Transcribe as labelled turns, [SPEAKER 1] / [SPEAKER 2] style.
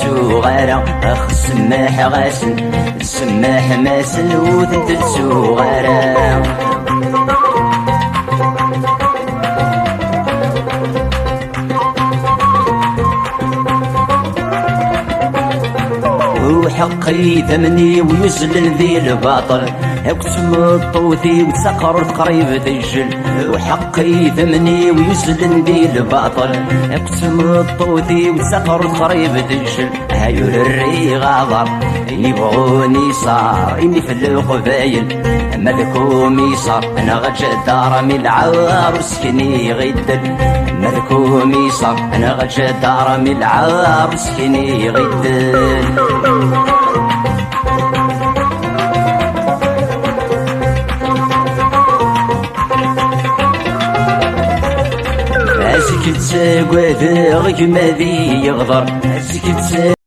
[SPEAKER 1] سوغارة أخ السماح غاسن السماح ماسن وثنت سوغارة وحقي ثمني ويزلل ذي الباطل اكتم الطوثي وتسقر قريب تجل وحقي ثمني ويزلل ذي الباطل اكتم الطوثي وتسقر قريب تجل هايو الري غاضر يبغوني صار اني في القبايل ملكومي صار انا غجا دار من العروس كني غدل ملكومي صار انا غجا دار من العروس كني غدل أسكت ساقوى ذا غيك ما ذي يغضر أسكت